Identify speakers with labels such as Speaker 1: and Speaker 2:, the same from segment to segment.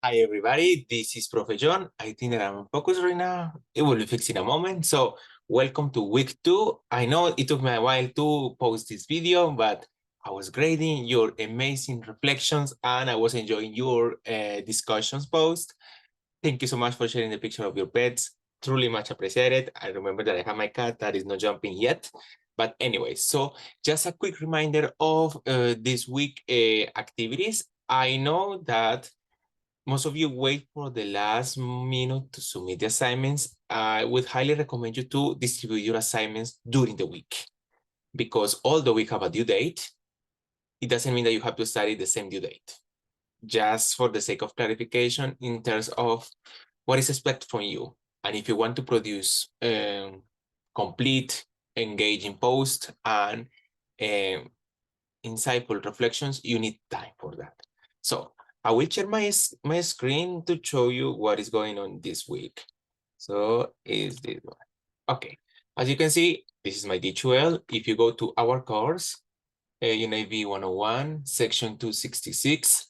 Speaker 1: Hi, everybody. This is Profe John. I think that I'm focused right now. It will be fixed in a moment. So welcome to week 2. I know it took me a while to post this video, but I was grading your amazing reflections and I was enjoying your discussions post. Thank you so much for sharing the picture of your pets. Truly much appreciated. I remember that I have my cat that is not jumping yet. But anyway, so just a quick reminder of this week activities. I know that most of you wait for the last minute to submit the assignments. I would highly recommend you to distribute your assignments during the week because although we have a due date, it doesn't mean that you have to study the same due date. Just for the sake of clarification in terms of what is expected from you. And if you want to produce complete, engaging posts and insightful reflections, you need time for that. So I will share my screen to show you what is going on this week. So is this one. Okay, as you can see, this is my D2L. If you go to our course, UNIV 101, section 266,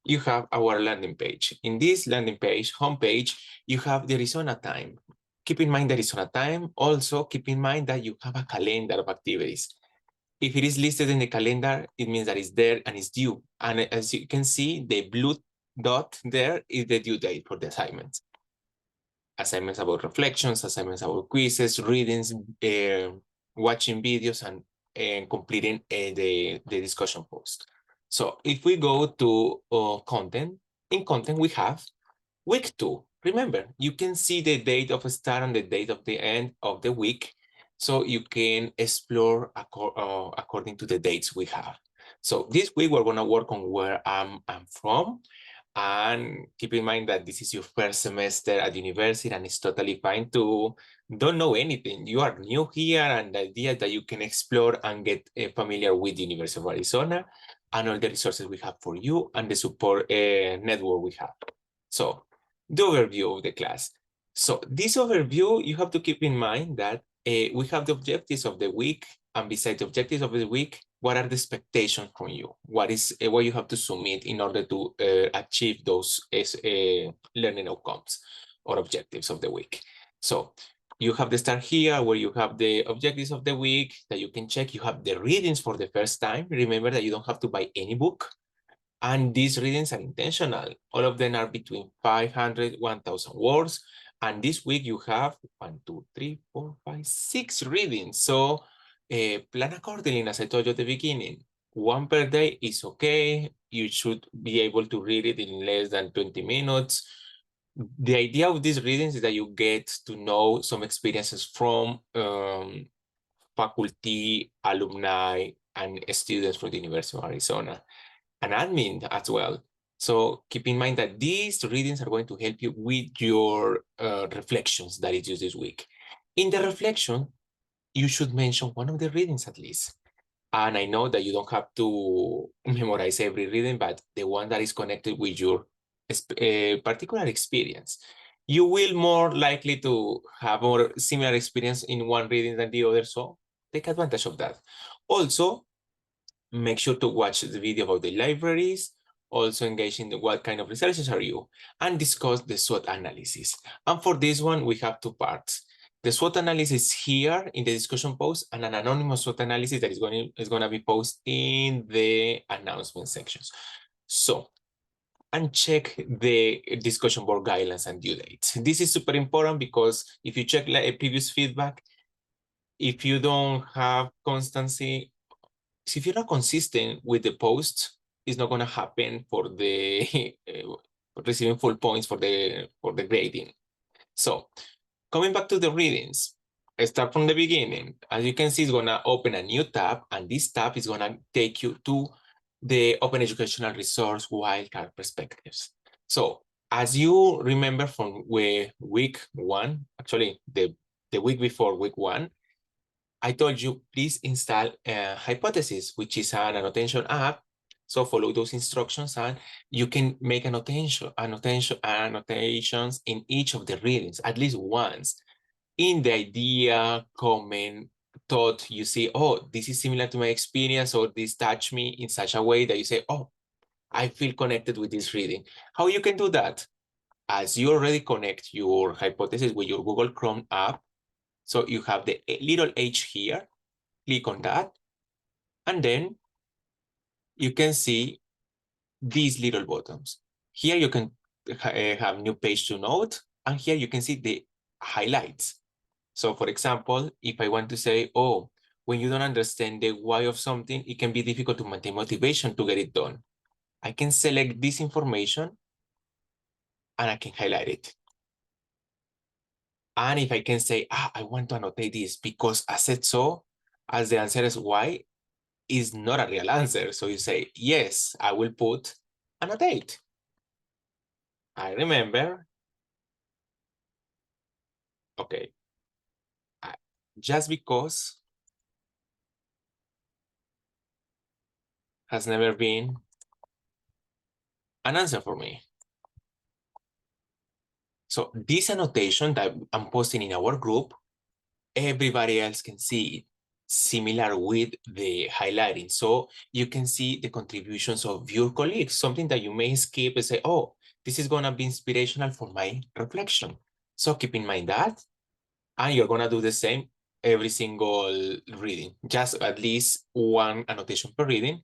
Speaker 1: you have our landing page. In this landing page, homepage, you have the Arizona time. Keep in mind the Arizona time. Also, keep in mind that you have a calendar of activities. If it is listed in the calendar, it means that it's there and it's due. And as you can see, the blue dot there is the due date for the assignments. Assignments about reflections, assignments about quizzes, readings, watching videos, and completing the discussion post. So if we go to content, in content we have week 2. Remember, you can see the date of start and the date of the end of the week, so you can explore according to the dates we have. So this week we're going to work on where I'm from, and keep in mind that this is your first semester at university and it's totally fine to don't know anything. You are new here, and the idea that you can explore and get familiar with the University of Arizona and all the resources we have for you and the support network we have. So the overview of the class. So this overview, you have to keep in mind that we have the objectives of the week, and besides the objectives of the week, what are the expectations from you? What is what you have to submit in order to achieve those learning outcomes or objectives of the week? So you have the start here where you have the objectives of the week that you can check. You have the readings for the first time. Remember that you don't have to buy any book. And these readings are intentional. All of them are between 500, 1,000 words. And this week you have 1, 2, 3, 4, 5, 6 readings. So plan accordingly, as I told you at the beginning. 1 per day is okay. You should be able to read it in less than 20 minutes. The idea of these readings is that you get to know some experiences from faculty, alumni, and students from the University of Arizona, and admin as well. So keep in mind that these readings are going to help you with your reflections that is used this week. In the reflection, you should mention one of the readings at least. And I know that you don't have to memorize every reading, but the one that is connected with your particular experience. You will more likely to have more similar experience in one reading than the other, so take advantage of that. Also, make sure to watch the video about the libraries, also engage in what kind of researchers are you, and discuss the SWOT analysis. And for this one, we have 2 parts. The SWOT analysis here in the discussion post, and an anonymous SWOT analysis that is going to be posted in the announcement sections. So, and check the discussion board guidelines and due dates. This is super important because if you check like previous feedback, if you don't have constancy, if you're not consistent with the post, it's not going to happen for the receiving full points for the grading. So coming back to the readings, I start from the beginning. As you can see, it's going to open a new tab, and this tab is going to take you to the Open Educational Resource Wildcard Perspectives. So as you remember from week 1, actually the week before week 1, I told you, please install Hypothesis, which is an annotation app. So follow those instructions and you can make annotations in each of the readings, at least once. In the idea, comment, thought, you see, oh, this is similar to my experience, or this touched me in such a way that you say, oh, I feel connected with this reading. How you can do that? As you already connect your hypothesis with your Google Chrome app, so you have the little H here, click on that, and then you can see these little buttons. Here you can have new page to note, and here you can see the highlights. So for example, if I want to say, oh, when you don't understand the why of something, it can be difficult to maintain motivation to get it done. I can select this information and I can highlight it. And if I can say, I want to annotate this because I said so, as the answer is why, is not a real answer. So you say, yes, I will put annotate. I remember. Okay. Just because has never been an answer for me. So this annotation that I'm posting in our group, everybody else can see it, similar with the highlighting. So you can see the contributions of your colleagues, something that you may skip and say, oh, this is going to be inspirational for my reflection. So keep in mind that, and you're going to do the same every single reading, just at least one annotation per reading.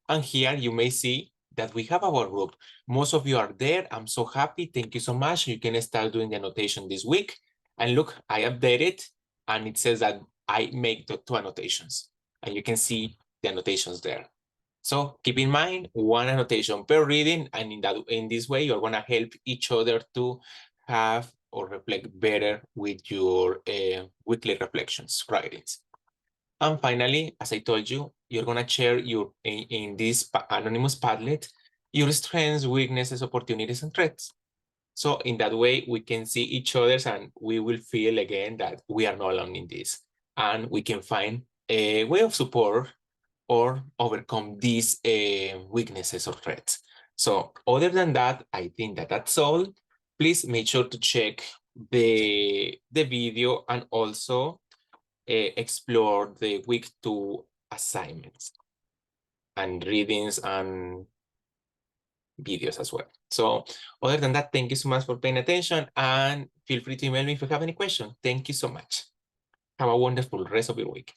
Speaker 1: And here you may see that we have our group. Most of you are there. I'm so happy. Thank you so much. You can start doing the annotation this week. And look, I updated and it says that I make the 2 annotations. And you can see the annotations there. So keep in mind one annotation per reading. And in this way, you're going to help each other to have or reflect better with your weekly reflections writings. And finally, as I told you, you're going to share in this anonymous Padlet your strengths, weaknesses, opportunities, and threats. So in that way, we can see each other's and we will feel again that we are not alone in this. And we can find a way of support or overcome these weaknesses or threats. So other than that, I think that that's all. Please make sure to check the video and also explore the week 2 assignments and readings and videos as well. So other than that, thank you so much for paying attention and feel free to email me if you have any questions. Thank you so much. Have a wonderful rest of your week.